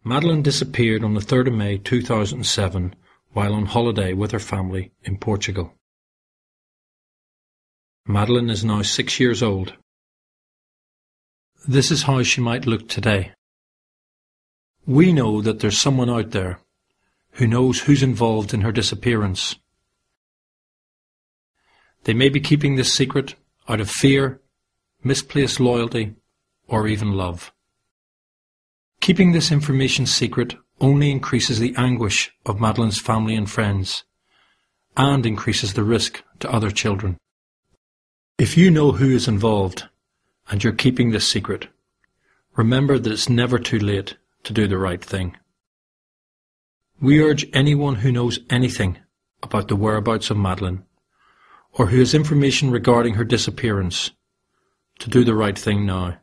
Madeleine disappeared on the 3rd of May 2007 while on holiday with her family in Portugal. Madeleine is now 6 years old. This is how she might look today. We know that there's someone out there who knows who's involved in her disappearance. They may be keeping this secret out of fear, misplaced loyalty, or even love. Keeping this information secret only increases the anguish of Madeleine's family and friends, and increases the risk to other children. If you know who is involved, and you're keeping this secret, remember that it's never too late to do the right thing. We urge anyone who knows anything about the whereabouts of Madeleine, or who has information regarding her disappearance, to do the right thing now,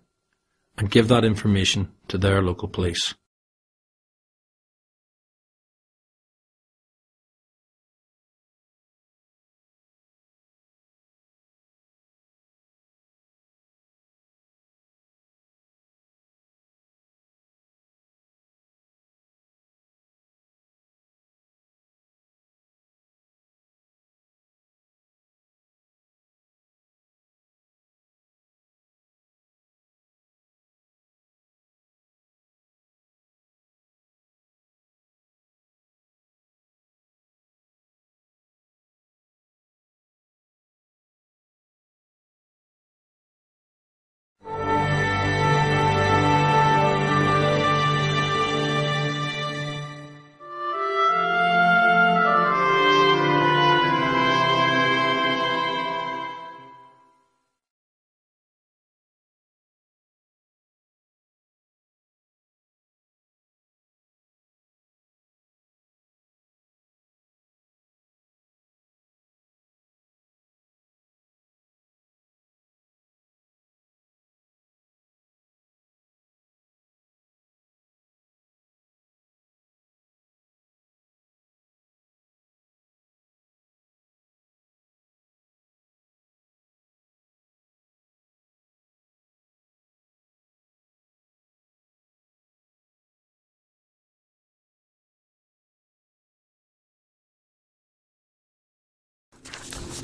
and give that information to their local police.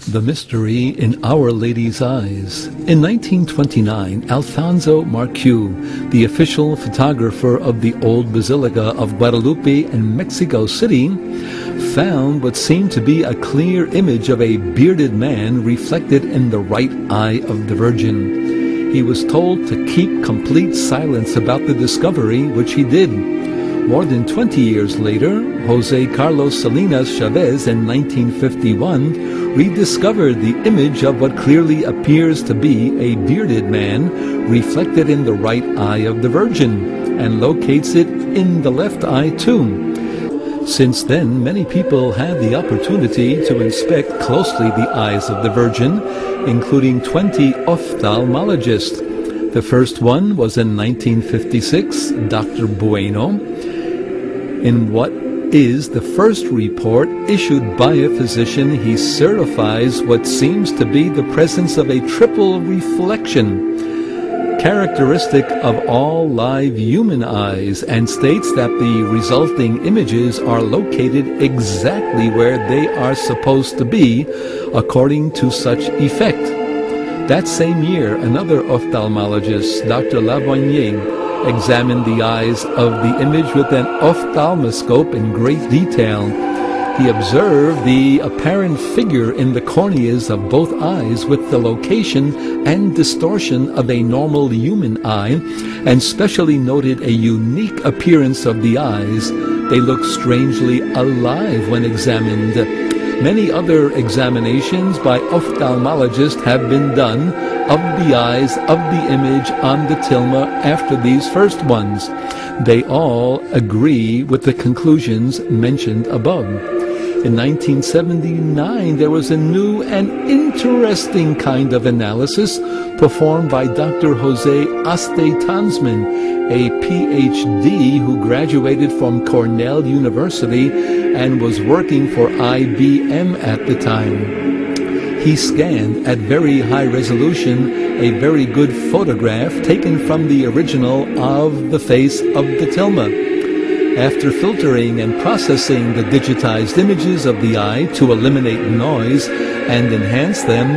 The Mystery in Our Lady's Eyes. In 1929, Alfonso Marquiu, the official photographer of the old Basilica of Guadalupe in Mexico City, found what seemed to be a clear image of a bearded man reflected in the right eye of the Virgin. He was told to keep complete silence about the discovery, which he did. More than 20 years later, José Carlos Salinas Chavez in 1951 rediscovered the image of what clearly appears to be a bearded man reflected in the right eye of the Virgin, and locates it in the left eye too. Since then, many people had the opportunity to inspect closely the eyes of the Virgin, including 20 ophthalmologists. The first one was in 1956, Dr. Bueno. In what is the first report issued by a physician, he certifies what seems to be the presence of a triple reflection, characteristic of all live human eyes, and states that the resulting images are located exactly where they are supposed to be, according to such effect. That same year, another ophthalmologist, Dr. Lavoignet, examined the eyes of the image with an ophthalmoscope in great detail. He observed the apparent figure in the corneas of both eyes with the location and distortion of a normal human eye, and specially noted a unique appearance of the eyes. They look strangely alive when examined. Many other examinations by ophthalmologists have been done of the eyes of the image on the tilma after these first ones. They all agree with the conclusions mentioned above. In 1979, there was a new and interesting kind of analysis performed by Dr. Jose Aste-Tansman, a PhD who graduated from Cornell University and was working for IBM at the time. He scanned at very high resolution a very good photograph taken from the original of the face of the tilma. After filtering and processing the digitized images of the eye to eliminate noise and enhance them,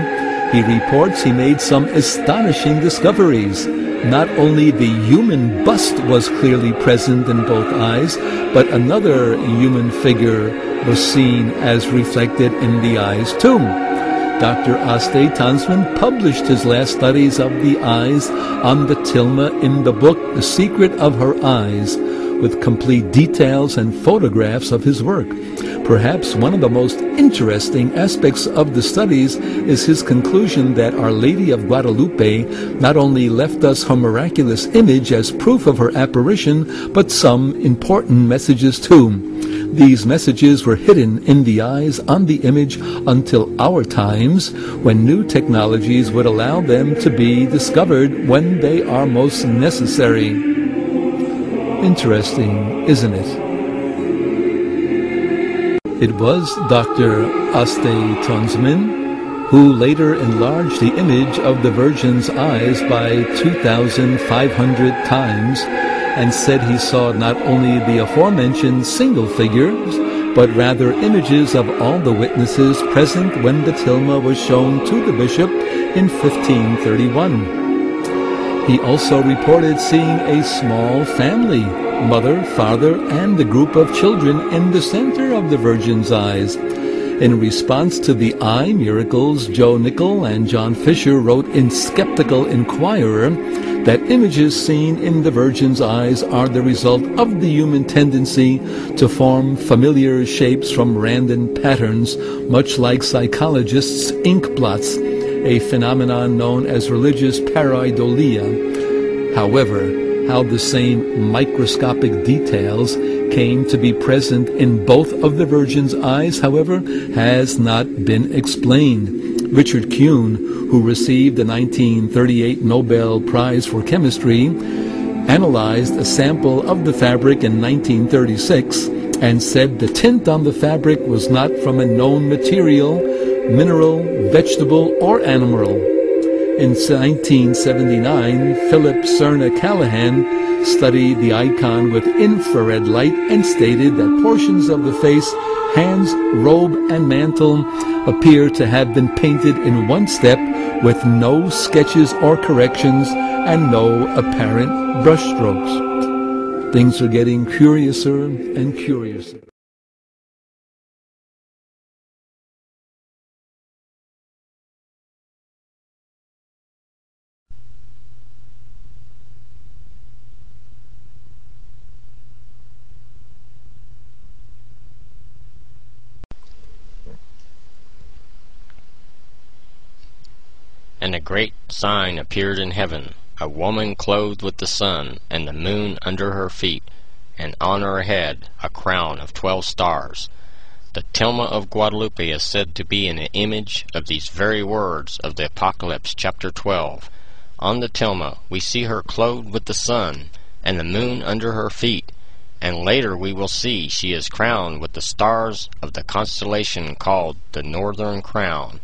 he reports he made some astonishing discoveries. Not only the human bust was clearly present in both eyes, but another human figure was seen as reflected in the eyes too. Dr. Aste Tonsman published his last studies of the eyes on the tilma in the book The Secret of Her Eyes, with complete details and photographs of his work. Perhaps one of the most interesting aspects of the studies is his conclusion that Our Lady of Guadalupe not only left us her miraculous image as proof of her apparition, but some important messages too. These messages were hidden in the eyes on the image until our times, when new technologies would allow them to be discovered when they are most necessary. Interesting, isn't it? It was Dr. Aste Tonsman who later enlarged the image of the Virgin's eyes by 2,500 times and said he saw not only the aforementioned single figures, but rather images of all the witnesses present when the tilma was shown to the bishop in 1531. He also reported seeing a small family, mother, father, and a group of children in the center of the Virgin's eyes. In response to the eye miracles, Joe Nickel and John Fisher wrote in Skeptical Inquirer that images seen in the Virgin's eyes are the result of the human tendency to form familiar shapes from random patterns, much like psychologists' ink blots, a phenomenon known as religious pareidolia. However, how the same microscopic details came to be present in both of the Virgin's eyes, however, has not been explained. Richard Kuhn, who received the 1938 Nobel Prize for Chemistry, analyzed a sample of the fabric in 1936 and said the tint on the fabric was not from a known material, mineral, vegetable, or animal. In 1979, Philip Cerna Callahan studied the icon with infrared light and stated that portions of the face, hands, robe, and mantle appear to have been painted in one step with no sketches or corrections and no apparent brushstrokes. Things are getting curiouser and curiouser. And a great sign appeared in heaven, a woman clothed with the sun, and the moon under her feet, and on her head a crown of 12 stars. The tilma of Guadalupe is said to be an image of these very words of the Apocalypse chapter 12. On the tilma we see her clothed with the sun, and the moon under her feet, and later we will see she is crowned with the stars of the constellation called the Northern Crown.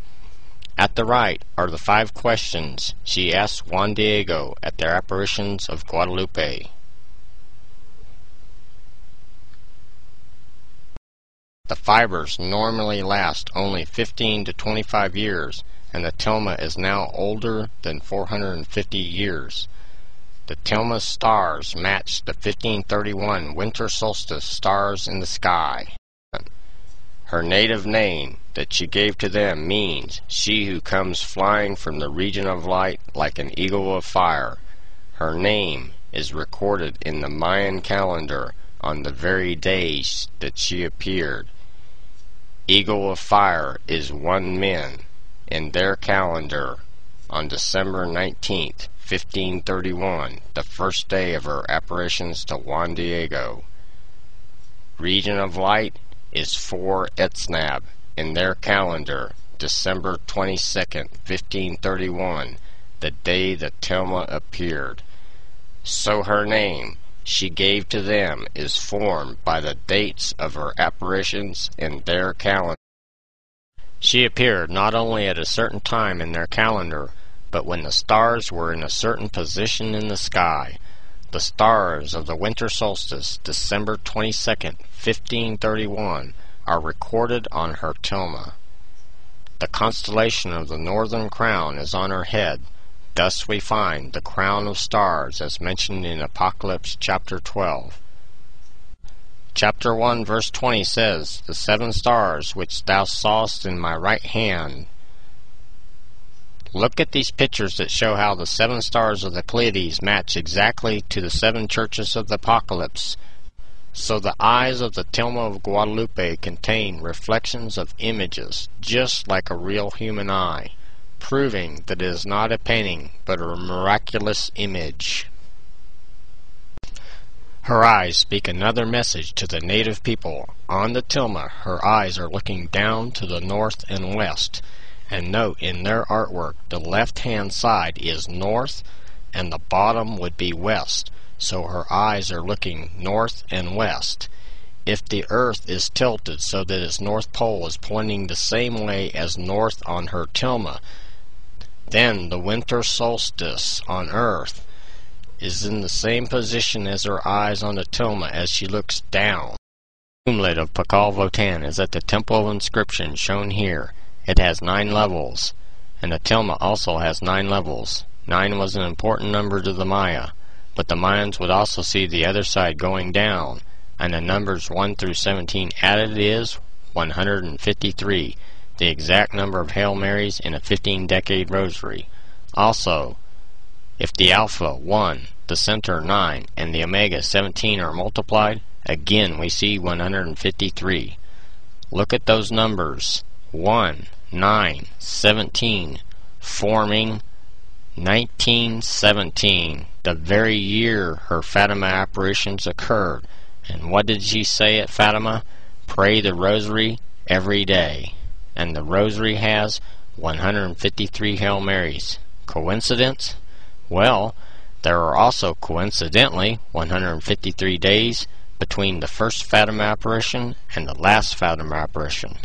At the right are the 5 questions she asked Juan Diego at their apparitions of Guadalupe. The fibers normally last only 15 to 25 years, and the tilma is now older than 450 years. The tilma's stars match the 1531 winter solstice stars in the sky. Her native name that she gave to them means she who comes flying from the region of light like an eagle of fire. Her name is recorded in the Mayan calendar on the very day that she appeared. Eagle of fire is 1 min in their calendar on December 19th, 1531, the first day of her apparitions to Juan Diego. Region of light is 4 Etznab in their calendar, December 22nd, 1531, the day that tilma appeared. So her name she gave to them is formed by the dates of her apparitions in their calendar. She appeared not only at a certain time in their calendar, but when the stars were in a certain position in the sky. The stars of the winter solstice, December 22nd, 1531, are recorded on her tilma. The constellation of the Northern Crown is on her head. Thus we find the crown of stars as mentioned in Apocalypse chapter 12. Chapter 1 verse 20 says, "The 7 stars which thou sawest in my right hand." Look at these pictures that show how the 7 stars of the Pleiades match exactly to the 7 churches of the Apocalypse. So the eyes of the tilma of Guadalupe contain reflections of images, just like a real human eye, proving that it is not a painting, but a miraculous image. Her eyes speak another message to the native people. On the tilma, her eyes are looking down to the north and west. And note, in their artwork, the left-hand side is north, and the bottom would be west. So her eyes are looking north and west. If the earth is tilted so that its north pole is pointing the same way as north on her tilma, then the winter solstice on earth is in the same position as her eyes on the tilma as she looks down. The tomblet of Pakal-Votan is at the temple of inscription shown here. It has 9 levels, and the tilma also has 9 levels. 9 was an important number to the Maya, but the Mayans would also see the other side going down, and the numbers 1 through 17 added is 153, the exact number of Hail Marys in a 15-decade rosary. Also, if the alpha 1, the center 9, and the omega 17 are multiplied, again we see 153. Look at those numbers, 1, 9, 17, forming 1917, the very year her Fatima apparitions occurred. And what did she say at Fatima? Pray the rosary every day. And the rosary has 153 Hail Marys. Coincidence? Well, there are also coincidentally 153 days between the first Fatima apparition and the last Fatima apparition.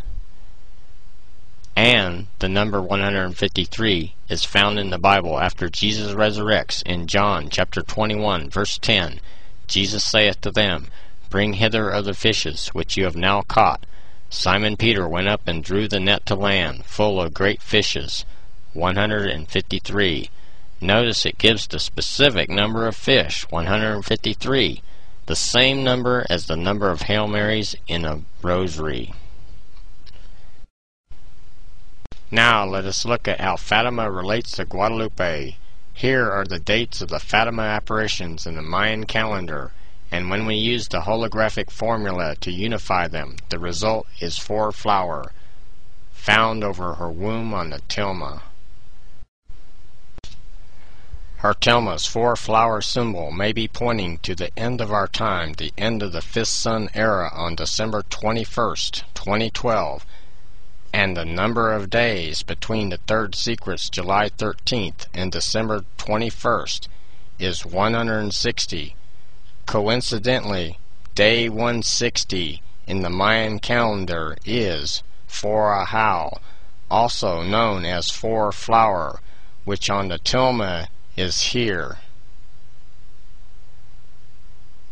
And the number 153 is found in the Bible after Jesus resurrects in John chapter 21 verse 10. Jesus saith to them, "Bring hither of the fishes which you have now caught." Simon Peter went up and drew the net to land, full of great fishes, 153. Notice it gives the specific number of fish, 153, the same number as the number of Hail Marys in a rosary. Now let us look at how Fatima relates to Guadalupe. Here are the dates of the Fatima apparitions in the Mayan calendar, and when we use the holographic formula to unify them, the result is 4 flower, found over her womb on the tilma. Her tilma's 4 flower symbol may be pointing to the end of our time, the end of the 5th sun era on December 21st, 2012, and the number of days between the 3rd secrets, July 13th, and December 21st is 160. Coincidentally, day 160 in the Mayan calendar is 4 Ahau, also known as 4 flower, which on the tilma is here.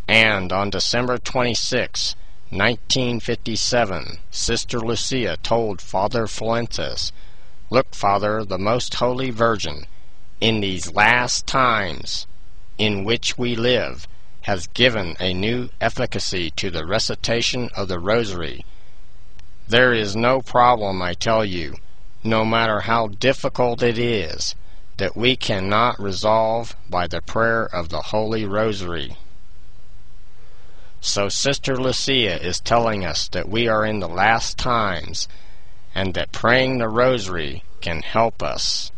And on December 26, 1957, Sister Lucia told Father Fuentes, "Look, Father, the Most Holy Virgin, in these last times in which we live, has given a new efficacy to the recitation of the Rosary. There is no problem, I tell you, no matter how difficult it is, that we cannot resolve by the prayer of the Holy Rosary." So Sister Lucia is telling us that we are in the last times, and that praying the Rosary can help us.